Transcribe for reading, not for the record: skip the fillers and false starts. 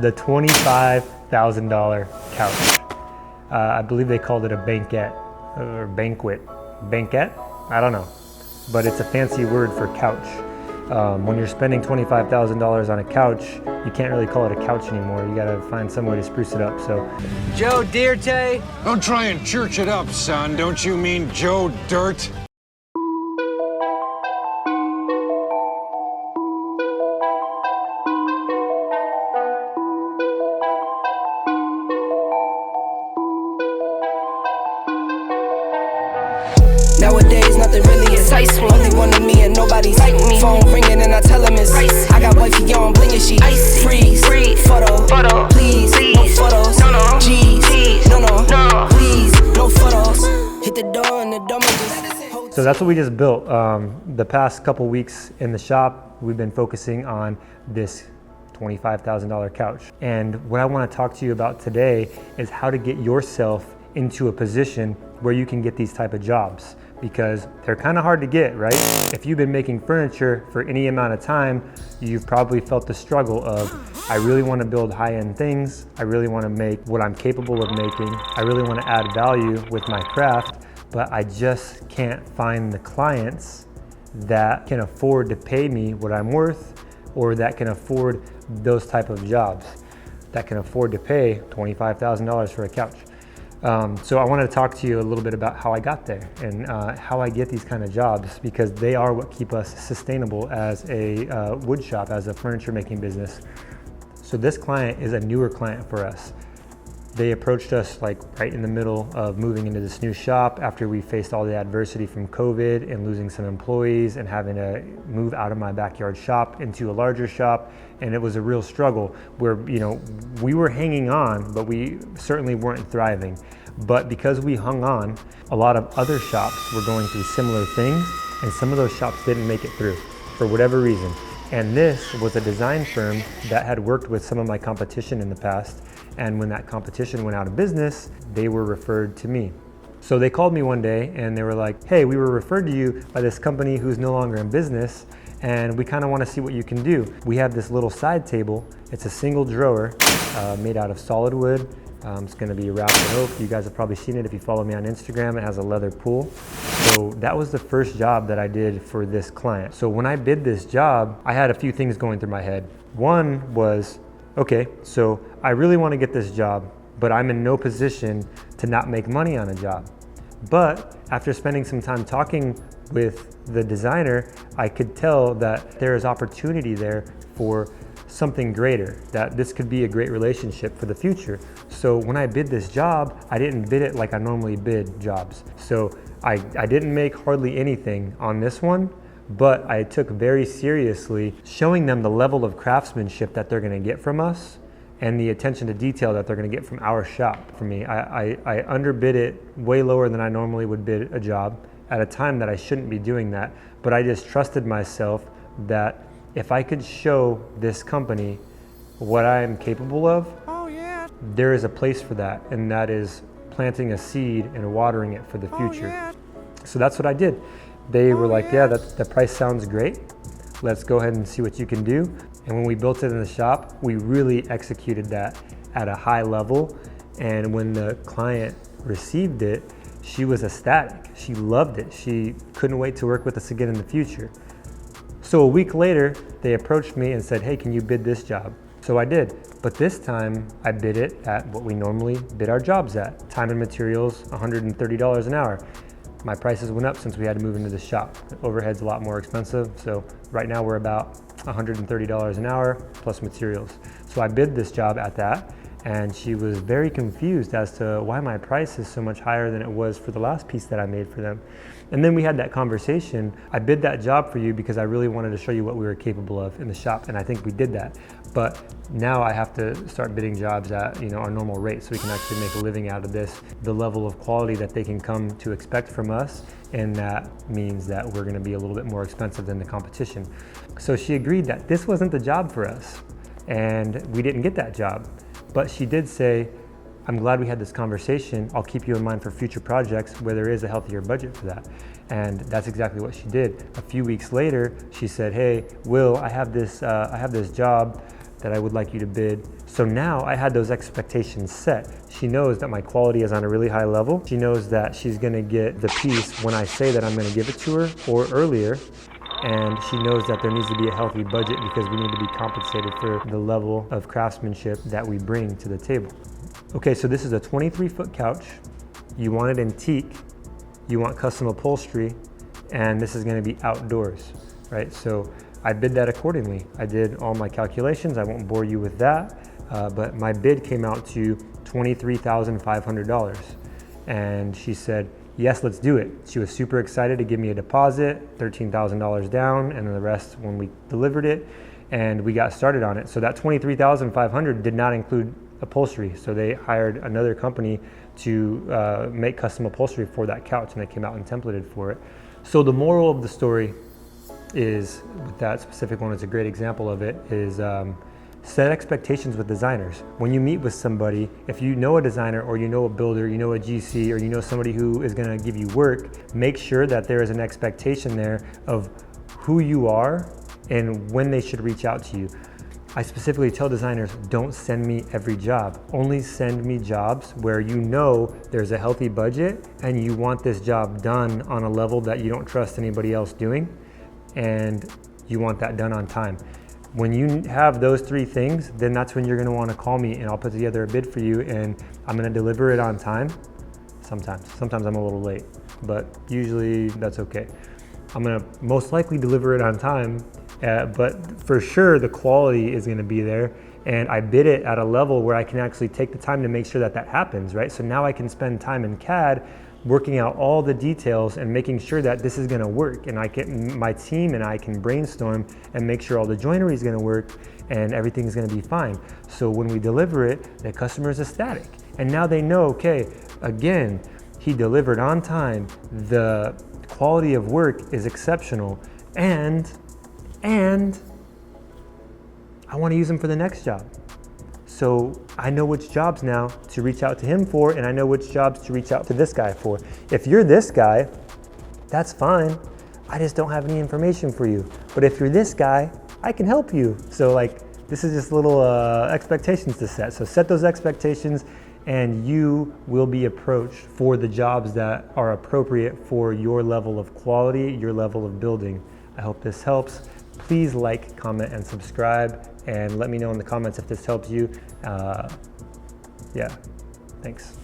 the $25,000 couch. I believe they called it a banquette or banquet. Banquette? I don't know, but it's a fancy word for couch. When you're spending $25,000 on a couch, you can't really call it a couch anymore. You gotta find some way to spruce it up, so. Joe Dirte? Don't try and church it up, son. Don't you mean Joe Dirt? Nowadays, nothing really excites me. Only one of me and nobody's like me. Phone ringing and I tell him it's ice. I got wifey on bling and she icy. Freeze, photo, please, no photos. Jeez, no, please, no photos. Hit the door and the door just. So that's what we just built. The past couple weeks in the shop, we've been focusing on this $25,000 couch. And what I want to talk to you about today is how to get yourself into a position where you can get these type of jobs, because they're kind of hard to get, right? If you've been making furniture for any amount of time, you've probably felt the struggle of, I really want to build high-end things. I really want to make what I'm capable of making. I really want to add value with my craft, but I just can't find the clients that can afford to pay me what I'm worth, or that can afford those type of jobs, that can afford to pay $25,000 for a couch. So I wanted to talk to you a little bit about how I got there and how I get these kind of jobs, because they are what keep us sustainable as a wood shop, as a furniture making business. So this client is a newer client for us. They approached us like right in the middle of moving into this new shop after we faced all the adversity from COVID and losing some employees and having to move out of my backyard shop into a larger shop. And it was a real struggle where, we were hanging on, but we certainly weren't thriving. But because we hung on, a lot of other shops were going through similar things, and some of those shops didn't make it through for whatever reason. And this was a design firm that had worked with some of my competition in the past. And when that competition went out of business, they were referred to me. So they called me one day and they were like, hey, we were referred to you by this company who's no longer in business, and we kind of want to see what you can do. We have this little side table. It's a single drawer made out of solid wood. It's going to be wrapped in oak. You guys have probably seen it if you follow me on Instagram. It has a leather pull. So that was the first job that I did for this client. So when I bid this job, I had a few things going through my head. One was, okay, so I really want to get this job, but I'm in no position to not make money on a job. But after spending some time talking with the designer, I could tell that there is opportunity there for something greater, that this could be a great relationship for the future. So when I bid this job, I didn't bid it like I normally bid jobs. So I didn't make hardly anything on this one, but I took very seriously showing them the level of craftsmanship that they're gonna get from us and the attention to detail that they're gonna get from our shop. For me, I underbid it way lower than I normally would bid a job at a time that I shouldn't be doing that, but I just trusted myself that if I could show this company what I am capable of, there is a place for that, and that is planting a seed and watering it for the future. So that's what I did. They were like, yeah, the price sounds great. Let's go ahead and see what you can do. And when we built it in the shop, we really executed that at a high level. And when the client received it, she was ecstatic. She loved it. She couldn't wait to work with us again in the future. So a week later, they approached me and said, hey, can you bid this job? So I did, but this time I bid it at what we normally bid our jobs at. Time and materials, $130 an hour. My prices went up since we had to move into the shop. Overhead's a lot more expensive, so right now we're about $130 an hour plus materials. So I bid this job at that, and she was very confused as to why my price is so much higher than it was for the last piece that I made for them. And then we had that conversation. I bid that job for you because I really wanted to show you what we were capable of in the shop, and I think we did that. But now I have to start bidding jobs at our normal rate so we can actually make a living out of this, the level of quality that they can come to expect from us, and that means that we're gonna be a little bit more expensive than the competition. So she agreed that this wasn't the job for us, and we didn't get that job. But she did say, I'm glad we had this conversation. I'll keep you in mind for future projects where there is a healthier budget for that. And that's exactly what she did. A few weeks later, she said, hey, Will, I have this job. that I would like you to bid. So now I had those expectations set. She knows that my quality is on a really high level. She knows that she's gonna get the piece when I say that I'm gonna give it to her or earlier. And she knows that there needs to be a healthy budget because we need to be compensated for the level of craftsmanship that we bring to the table. Okay, so this is a 23-foot couch. You want it in teak, you want custom upholstery, and this is gonna be outdoors, right? So I bid that accordingly. I did all my calculations. I won't bore you with that, but my bid came out to $23,500. And she said, yes, let's do it. She was super excited to give me a deposit, $13,000 down, and then the rest when we delivered it, and we got started on it. So that $23,500 did not include upholstery. So they hired another company to make custom upholstery for that couch, and they came out and templated for it. So the moral of the story is, with that specific one, it's a great example of it, is set expectations with designers. When you meet with somebody, if you know a designer or you know a builder, you know a GC, or you know somebody who is gonna give you work, make sure that there is an expectation there of who you are and when they should reach out to you. I specifically tell designers, don't send me every job. Only send me jobs where you know there's a healthy budget and you want this job done on a level that you don't trust anybody else doing, and you want that done on time. When you have those three things, then that's when you're gonna wanna call me and I'll put together a bid for you, and I'm gonna deliver it on time. Sometimes I'm a little late, but usually that's okay. I'm gonna most likely deliver it on time, but for sure the quality is gonna be there, and I bid it at a level where I can actually take the time to make sure that that happens, right? So now I can spend time in CAD working out all the details and making sure that this is gonna work, and my team and I can brainstorm and make sure all the joinery is gonna work and everything's gonna be fine. So when we deliver it, the customer is ecstatic. And now they know, okay, again, he delivered on time, the quality of work is exceptional, and I wanna use him for the next job. So I know which jobs now to reach out to him for, and I know which jobs to reach out to this guy for. If you're this guy, that's fine. I just don't have any information for you. But if you're this guy, I can help you. So this is just little expectations to set. So set those expectations and you will be approached for the jobs that are appropriate for your level of quality, your level of building. I hope this helps. Please like, comment, and subscribe, and let me know in the comments if this helps you. Yeah, thanks.